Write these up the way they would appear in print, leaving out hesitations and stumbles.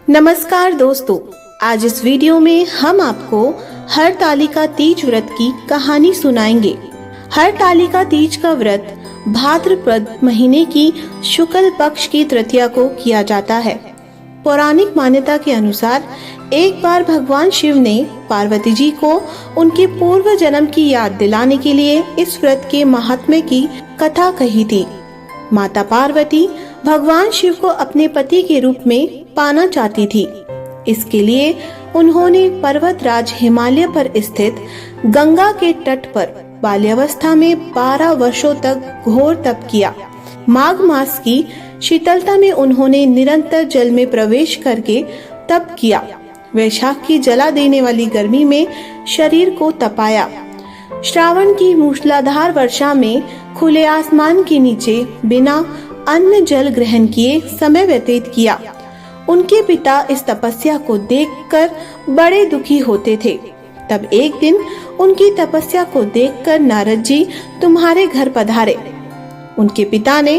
नमस्कार दोस्तों, आज इस वीडियो में हम आपको हरतालिका तीज व्रत की कहानी सुनाएंगे। हरतालिका तीज का व्रत भाद्रपद महीने की शुक्ल पक्ष की तृतीया को किया जाता है। पौराणिक मान्यता के अनुसार एक बार भगवान शिव ने पार्वती जी को उनके पूर्व जन्म की याद दिलाने के लिए इस व्रत के महात्म्य की कथा कही थी। माता पार्वती भगवान शिव को अपने पति के रूप में पाना चाहती थी। इसके लिए उन्होंने पर्वतराज हिमालय पर स्थित गंगा के तट पर बाल्यावस्था में 12 वर्षों तक घोर तप किया। माघ मास की शीतलता में उन्होंने निरंतर जल में प्रवेश करके तप किया। वैशाख की जला देने वाली गर्मी में शरीर को तपाया। श्रावण की मूसलाधार वर्षा में खुले आसमान के नीचे बिना अन्न जल ग्रहण किए समय व्यतीत किया। उनके पिता इस तपस्या को देखकर बड़े दुखी होते थे। तब एक दिन उनकी तपस्या को देखकर नारद जी तुम्हारे घर पधारे। उनके पिता ने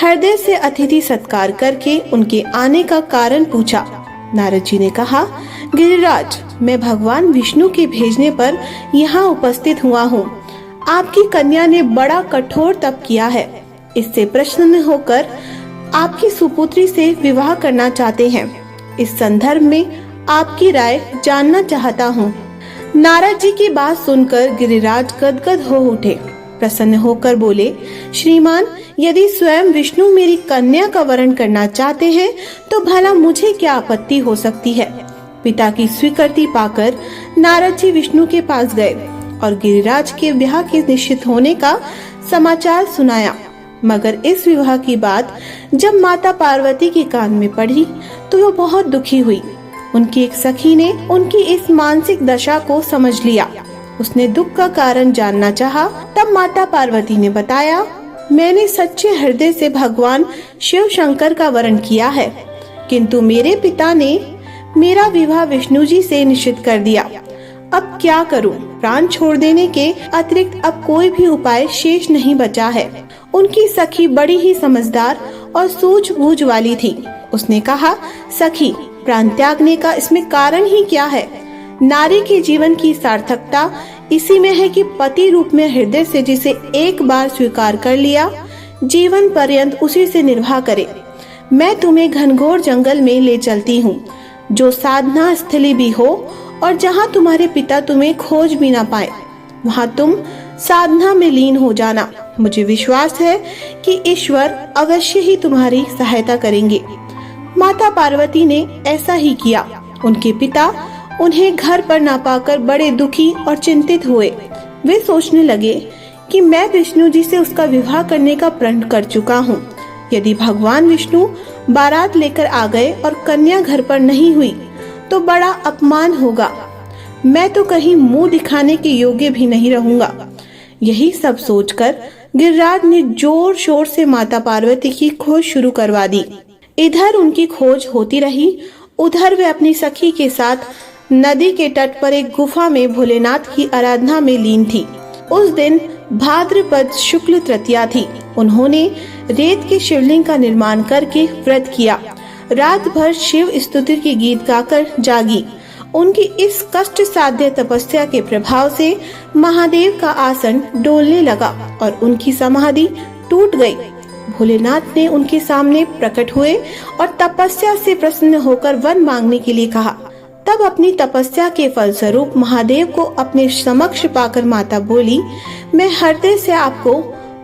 हृदय से अतिथि सत्कार करके उनके आने का कारण पूछा। नारद जी ने कहा, गिरिराज, मैं भगवान विष्णु के भेजने पर यहाँ उपस्थित हुआ हूँ। आपकी कन्या ने बड़ा कठोर तप किया है। इससे प्रसन्न होकर आपकी सुपुत्री से विवाह करना चाहते हैं। इस संदर्भ में आपकी राय जानना चाहता हूँ। नारद जी की बात सुनकर गिरिराज गदगद हो उठे। प्रसन्न होकर बोले, श्रीमान, यदि स्वयं विष्णु मेरी कन्या का वरण करना चाहते हैं तो भला मुझे क्या आपत्ति हो सकती है। पिता की स्वीकृति पाकर नारद जी विष्णु के पास गए और गिरिराज के विवाह के निश्चित होने का समाचार सुनाया। मगर इस विवाह की बात जब माता पार्वती के कान में पड़ी तो वो बहुत दुखी हुई। उनकी एक सखी ने उनकी इस मानसिक दशा को समझ लिया। उसने दुख का कारण जानना चाहा। तब माता पार्वती ने बताया, मैंने सच्चे हृदय से भगवान शिव शंकर का वरण किया है, किंतु मेरे पिता ने मेरा विवाह विष्णु जी से निश्चित कर दिया। अब क्या करूं? प्राण छोड़ देने के अतिरिक्त अब कोई भी उपाय शेष नहीं बचा है। उनकी सखी बड़ी ही समझदार और सूझबूझ वाली थी। उसने कहा, सखी, प्राण त्यागने का इसमें कारण ही क्या है? नारी के जीवन की सार्थकता इसी में है कि पति रूप में हृदय से जिसे एक बार स्वीकार कर लिया, जीवन पर्यंत उसी से निर्वाह करे। मैं तुम्हें घनघोर जंगल में ले चलती हूँ, जो साधना स्थली भी हो, और जहाँ तुम्हारे पिता तुम्हें खोज भी ना पाए, वहाँ तुम साधना में लीन हो जाना। मुझे विश्वास है कि ईश्वर अवश्य ही तुम्हारी सहायता करेंगे। माता पार्वती ने ऐसा ही किया। उनके पिता उन्हें घर पर ना पाकर बड़े दुखी और चिंतित हुए। वे सोचने लगे कि मैं विष्णु जी से उसका विवाह करने का प्रण कर चुका हूँ। यदि भगवान विष्णु बारात लेकर आ गए और कन्या घर पर नहीं हुई तो बड़ा अपमान होगा। मैं तो कहीं मुंह दिखाने के योग्य भी नहीं रहूंगा। यही सब सोचकर गिरिराज ने जोर शोर से माता पार्वती की खोज शुरू करवा दी। इधर उनकी खोज होती रही, उधर वे अपनी सखी के साथ नदी के तट पर एक गुफा में भोलेनाथ की आराधना में लीन थी। उस दिन भाद्रपद शुक्ल तृतीया थी। उन्होंने रेत के शिवलिंग का निर्माण करके व्रत किया। रात भर शिव स्तुति के गीत गाकर जागी। उनकी इस कष्ट साध्य तपस्या के प्रभाव से महादेव का आसन डोलने लगा और उनकी समाधि टूट गई। भोलेनाथ ने उनके सामने प्रकट हुए और तपस्या से प्रसन्न होकर वर मांगने के लिए कहा। तब अपनी तपस्या के फलस्वरूप महादेव को अपने समक्ष पाकर माता बोली, मैं हृदय से आपको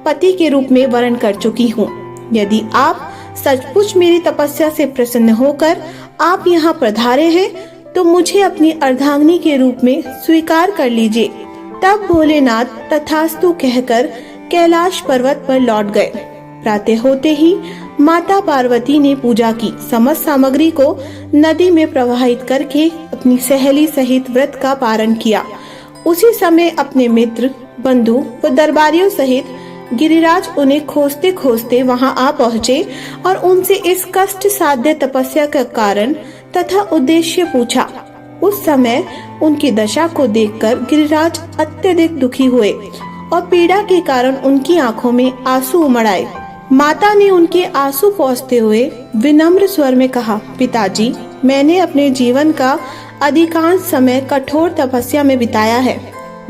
पति के रूप में वरण कर चुकी हूँ। यदि आप सचमुच मेरी तपस्या से प्रसन्न होकर आप यहाँ पधारे हैं तो मुझे अपनी अर्धांगिनी के रूप में स्वीकार कर लीजिए। तब भोलेनाथ तथास्तु कहकर कैलाश पर्वत पर लौट गए। प्रातः होते ही माता पार्वती ने पूजा की समस्त सामग्री को नदी में प्रवाहित करके अपनी सहेली सहित व्रत का पारण किया। उसी समय अपने मित्र, बंधु व दरबारियों सहित गिरिराज उन्हें खोजते खोजते वहां आ पहुँचे और उनसे इस कष्ट साध्य तपस्या का कारण तथा उद्देश्य पूछा। उस समय उनकी दशा को देखकर गिरिराज अत्यधिक दुखी हुए और पीड़ा के कारण उनकी आंखों में आंसू उमड़ आए। माता ने उनके आंसू पोंछते हुए विनम्र स्वर में कहा, पिताजी, मैंने अपने जीवन का अधिकांश समय कठोर तपस्या में बिताया है।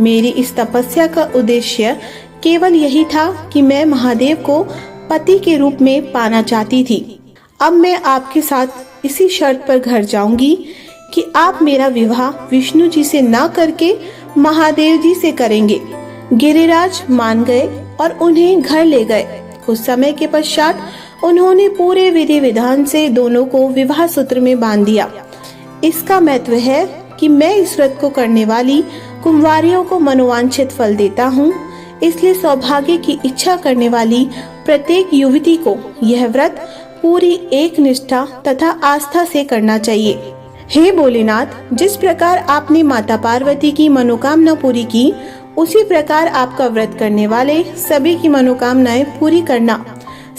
मेरी इस तपस्या का उद्देश्य केवल यही था कि मैं महादेव को पति के रूप में पाना चाहती थी। अब मैं आपके साथ इसी शर्त पर घर जाऊंगी कि आप मेरा विवाह विष्णु जी से ना करके महादेव जी से करेंगे। गिरिराज मान गए और उन्हें घर ले गए। कुछ समय के पश्चात उन्होंने पूरे विधि विधान से दोनों को विवाह सूत्र में बांध दिया। इसका महत्व है कि मैं इस व्रत को करने वाली कुंवारियों को मनोवांछित फल देता हूँ। इसलिए सौभाग्य की इच्छा करने वाली प्रत्येक युवती को यह व्रत पूरी एक निष्ठा तथा आस्था से करना चाहिए। हे भोलेनाथ, जिस प्रकार आपने माता पार्वती की मनोकामना पूरी की, उसी प्रकार आपका व्रत करने वाले सभी की मनोकामनाएं पूरी करना।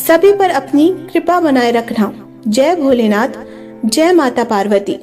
सभी पर अपनी कृपा बनाए रखना। जय भोलेनाथ, जय माता पार्वती।